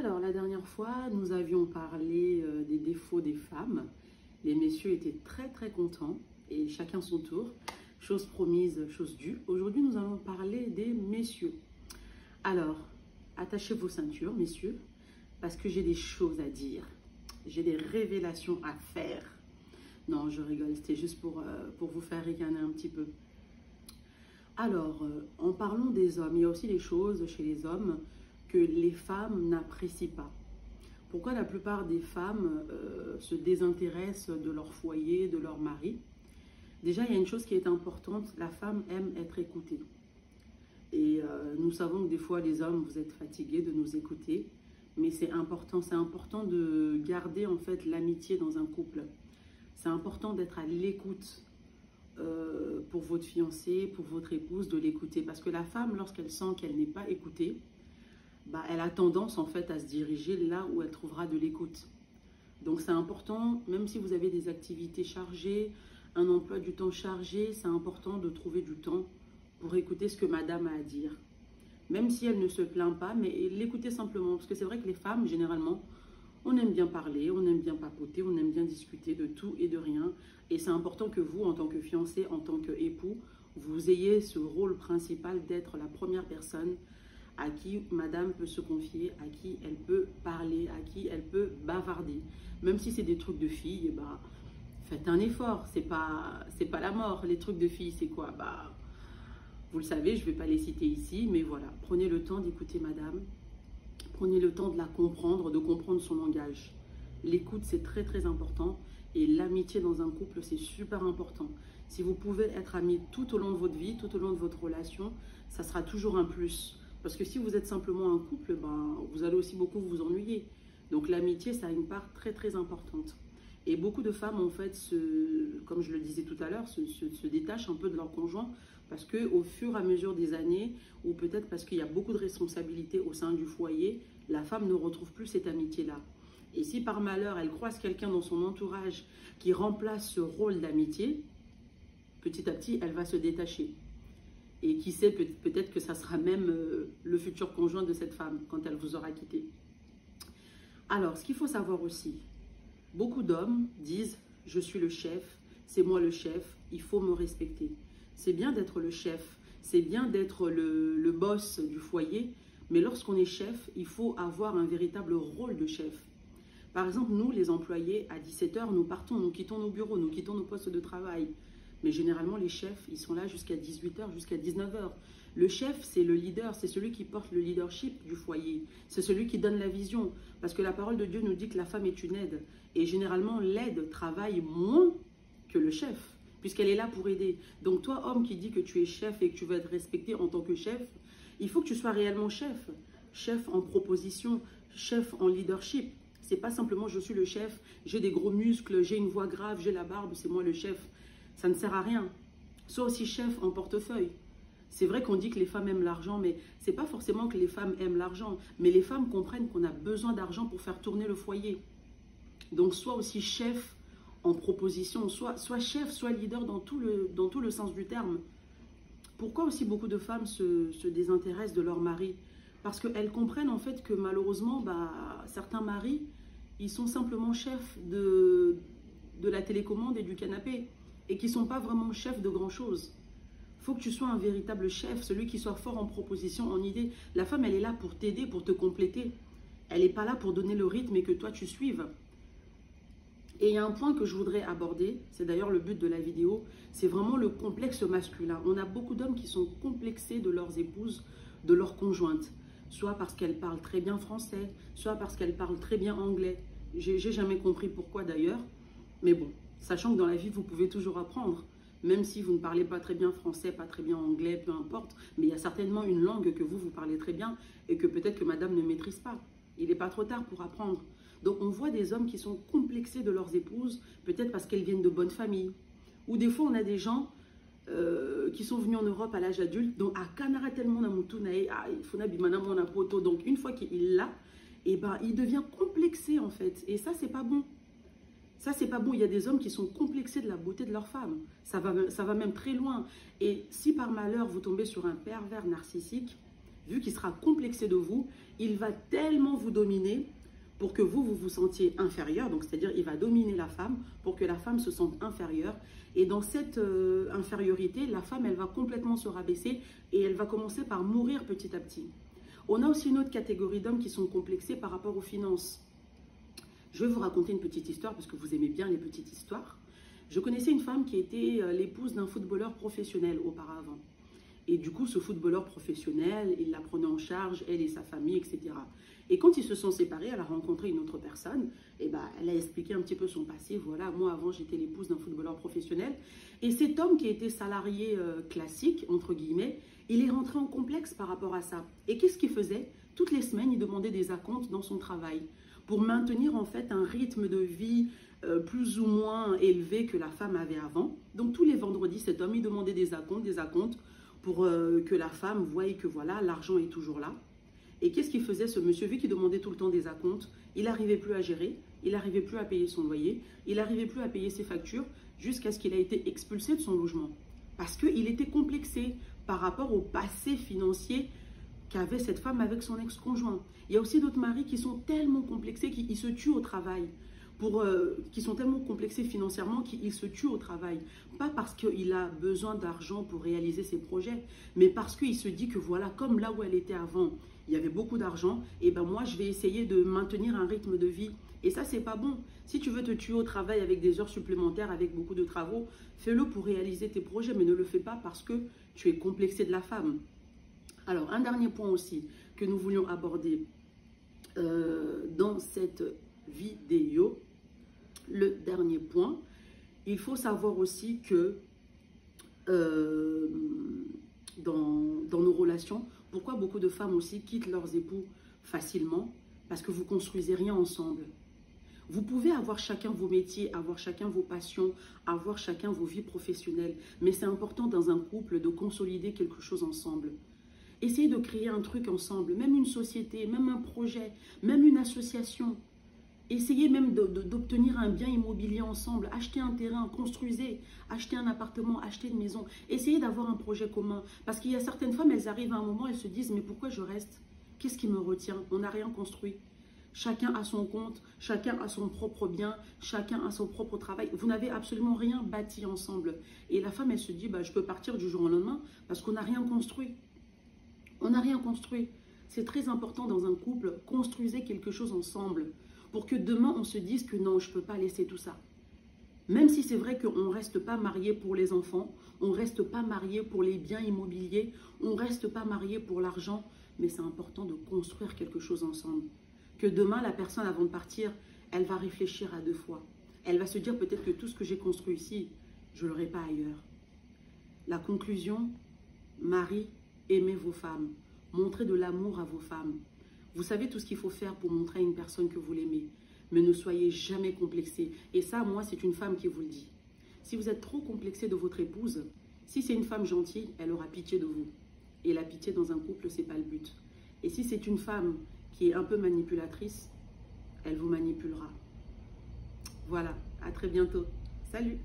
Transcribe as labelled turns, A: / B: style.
A: Alors, la dernière fois, nous avions parlé des défauts des femmes. Les messieurs étaient très très contents et chacun son tour. Chose promise, chose due. Aujourd'hui, nous allons parler des messieurs. Alors, attachez vos ceintures, messieurs, parce que j'ai des choses à dire. J'ai des révélations à faire. Non, je rigole, c'était juste pour vous faire ricaner un petit peu. Alors, en parlant des hommes, il y a aussi des choses chez les hommes que les femmes n'apprécient pas. Pourquoi la plupart des femmes se désintéressent de leur foyer, de leur mari? Déjà, il y a une chose qui est importante, la femme aime être écoutée. Et nous savons que des fois, les hommes, vous êtes fatigués de nous écouter, mais c'est important de garder en fait l'amitié dans un couple. C'est important d'être à l'écoute pour votre fiancé, pour votre épouse, de l'écouter. Parce que la femme, lorsqu'elle sent qu'elle n'est pas écoutée, elle a tendance en fait à se diriger là où elle trouvera de l'écoute. Donc c'est important, même si vous avez des activités chargées, un emploi du temps chargé, c'est important de trouver du temps pour écouter ce que madame a à dire. Même si elle ne se plaint pas, mais l'écouter simplement. Parce que c'est vrai que les femmes, généralement, on aime bien parler, on aime bien papoter, on aime bien discuter de tout et de rien. Et c'est important que vous, en tant que fiancé, en tant qu'époux, vous ayez ce rôle principal d'être la première personne à qui madame peut se confier, à qui elle peut parler, à qui elle peut bavarder. Même si c'est des trucs de filles, faites un effort, c'est pas la mort. Les trucs de filles, c'est quoi? Vous le savez, je ne vais pas les citer ici, mais voilà, prenez le temps d'écouter madame, prenez le temps de la comprendre, de comprendre son langage. L'écoute, c'est très très important, et l'amitié dans un couple, c'est super important. Si vous pouvez être amis tout au long de votre vie, tout au long de votre relation, ça sera toujours un plus. Parce que si vous êtes simplement un couple, vous allez aussi beaucoup vous ennuyer. Donc l'amitié, ça a une part très très importante. Et beaucoup de femmes, en fait, comme je le disais tout à l'heure, se détachent un peu de leur conjoint parce qu'au fur et à mesure des années, ou peut-être parce qu'il y a beaucoup de responsabilités au sein du foyer, la femme ne retrouve plus cette amitié-là. Et si par malheur, elle croise quelqu'un dans son entourage qui remplace ce rôle d'amitié, petit à petit, elle va se détacher. Et qui sait, peut-être que ça sera même le futur conjoint de cette femme quand elle vous aura quitté. Alors, ce qu'il faut savoir aussi, beaucoup d'hommes disent « je suis le chef, c'est moi le chef, il faut me respecter ». C'est bien d'être le chef, c'est bien d'être le boss du foyer, mais lorsqu'on est chef, il faut avoir un véritable rôle de chef. Par exemple, nous, les employés, à 17 h, nous partons, nous quittons nos bureaux, nous quittons nos postes de travail. Mais généralement, les chefs, ils sont là jusqu'à 18 h, jusqu'à 19 h. Le chef, c'est le leader, c'est celui qui porte le leadership du foyer. C'est celui qui donne la vision. Parce que la parole de Dieu nous dit que la femme est une aide. Et généralement, l'aide travaille moins que le chef, puisqu'elle est là pour aider. Donc toi, homme qui dis que tu es chef et que tu veux être respecté en tant que chef, il faut que tu sois réellement chef. Chef en proposition, chef en leadership. C'est pas simplement je suis le chef, j'ai des gros muscles, j'ai une voix grave, j'ai la barbe, c'est moi le chef. Ça ne sert à rien. Sois aussi chef en portefeuille. C'est vrai qu'on dit que les femmes aiment l'argent, mais ce n'est pas forcément que les femmes aiment l'argent. Mais les femmes comprennent qu'on a besoin d'argent pour faire tourner le foyer. Donc, sois aussi chef en proposition. Sois chef, sois leader dans tout le sens du terme. Pourquoi aussi beaucoup de femmes se désintéressent de leur mari? Parce qu'elles comprennent en fait que malheureusement, certains maris, ils sont simplement chefs de la télécommande et du canapé. Et qui ne sont pas vraiment chefs de grand-chose. Il faut que tu sois un véritable chef, celui qui soit fort en proposition, en idée. La femme, elle est là pour t'aider, pour te compléter. Elle n'est pas là pour donner le rythme et que toi, tu suives. Et il y a un point que je voudrais aborder, c'est d'ailleurs le but de la vidéo, c'est vraiment le complexe masculin. On a beaucoup d'hommes qui sont complexés de leurs épouses, de leurs conjointes. Soit parce qu'elles parlent très bien français, soit parce qu'elles parlent très bien anglais. J'ai jamais compris pourquoi d'ailleurs, mais bon. Sachant que dans la vie, vous pouvez toujours apprendre, même si vous ne parlez pas très bien français, pas très bien anglais, peu importe. Mais il y a certainement une langue que vous parlez très bien et que peut-être que madame ne maîtrise pas. Il n'est pas trop tard pour apprendre. Donc on voit des hommes qui sont complexés de leurs épouses, peut-être parce qu'elles viennent de bonnes familles. Ou des fois, on a des gens qui sont venus en Europe à l'âge adulte, donc à Canara tellement na mutunae, il faut n'abimana mon apoto. Donc une fois qu'il l'a, il devient complexé en fait. Et ça, c'est pas bon. Ça, c'est pas bon. Il y a des hommes qui sont complexés de la beauté de leur femme. Ça va même très loin. Et si par malheur, vous tombez sur un pervers narcissique, vu qu'il sera complexé de vous, il va tellement vous dominer pour que vous vous sentiez inférieur. Donc, c'est-à-dire, il va dominer la femme pour que la femme se sente inférieure. Et dans cette infériorité, la femme, elle va complètement se rabaisser et elle va commencer par mourir petit à petit. On a aussi une autre catégorie d'hommes qui sont complexés par rapport aux finances. Je vais vous raconter une petite histoire parce que vous aimez bien les petites histoires. Je connaissais une femme qui était l'épouse d'un footballeur professionnel auparavant. Et du coup, ce footballeur professionnel, il la prenait en charge, elle et sa famille, etc. Et quand ils se sont séparés, elle a rencontré une autre personne. Et ben, elle a expliqué un petit peu son passé. Voilà, moi avant, j'étais l'épouse d'un footballeur professionnel. Et cet homme qui était salarié classique, entre guillemets, il est rentré en complexe par rapport à ça. Et qu'est-ce qu'il faisait? Toutes les semaines, il demandait des acomptes dans son travail pour maintenir en fait un rythme de vie plus ou moins élevé que la femme avait avant. Donc tous les vendredis, cet homme, il demandait des acomptes pour que la femme voie que voilà, l'argent est toujours là. Et qu'est-ce qu'il faisait ce monsieur, vu qu'il demandait tout le temps des acomptes? Il n'arrivait plus à gérer, il n'arrivait plus à payer son loyer, il n'arrivait plus à payer ses factures, jusqu'à ce qu'il ait été expulsé de son logement. Parce qu'il était complexé par rapport au passé financier qu'avait cette femme avec son ex-conjoint. Il y a aussi d'autres maris qui sont tellement complexés qu'ils se tuent au travail. Qui sont tellement complexés financièrement qu'ils se tuent au travail. Pas parce qu'il a besoin d'argent pour réaliser ses projets, mais parce qu'il se dit que voilà, comme là où elle était avant, il y avait beaucoup d'argent, et ben moi je vais essayer de maintenir un rythme de vie. Et ça, c'est pas bon. Si tu veux te tuer au travail avec des heures supplémentaires, avec beaucoup de travaux, fais-le pour réaliser tes projets, mais ne le fais pas parce que tu es complexé de la femme. Alors, un dernier point aussi que nous voulions aborder dans cette vidéo, le dernier point, il faut savoir aussi que dans nos relations, pourquoi beaucoup de femmes aussi quittent leurs époux facilement? Parce que vous construisez rien ensemble. Vous pouvez avoir chacun vos métiers, avoir chacun vos passions, avoir chacun vos vies professionnelles, mais c'est important dans un couple de consolider quelque chose ensemble. Essayez de créer un truc ensemble, même une société, même un projet, même une association. Essayez même d'obtenir un bien immobilier ensemble, achetez un terrain, construisez, achetez un appartement, achetez une maison. Essayez d'avoir un projet commun. Parce qu'il y a certaines femmes, elles arrivent à un moment, elles se disent, mais pourquoi je reste? Qu'est-ce qui me retient? On n'a rien construit. Chacun a son compte, chacun a son propre bien, chacun a son propre travail. Vous n'avez absolument rien bâti ensemble. Et la femme, elle se dit, bah, je peux partir du jour au lendemain parce qu'on n'a rien construit. On n'a rien construit. C'est très important dans un couple, construisez quelque chose ensemble pour que demain, on se dise que non, je ne peux pas laisser tout ça. Même si c'est vrai qu'on ne reste pas marié pour les enfants, on ne reste pas marié pour les biens immobiliers, on ne reste pas marié pour l'argent, mais c'est important de construire quelque chose ensemble. Que demain, la personne, avant de partir, elle va réfléchir à 2 fois. Elle va se dire peut-être que tout ce que j'ai construit ici, je ne l'aurai pas ailleurs. La conclusion, mari, aimez vos femmes. Montrez de l'amour à vos femmes. Vous savez tout ce qu'il faut faire pour montrer à une personne que vous l'aimez. Mais ne soyez jamais complexé. Et ça, moi, c'est une femme qui vous le dit. Si vous êtes trop complexé de votre épouse, si c'est une femme gentille, elle aura pitié de vous. Et la pitié dans un couple, ce n'est pas le but. Et si c'est une femme qui est un peu manipulatrice, elle vous manipulera. Voilà, à très bientôt. Salut!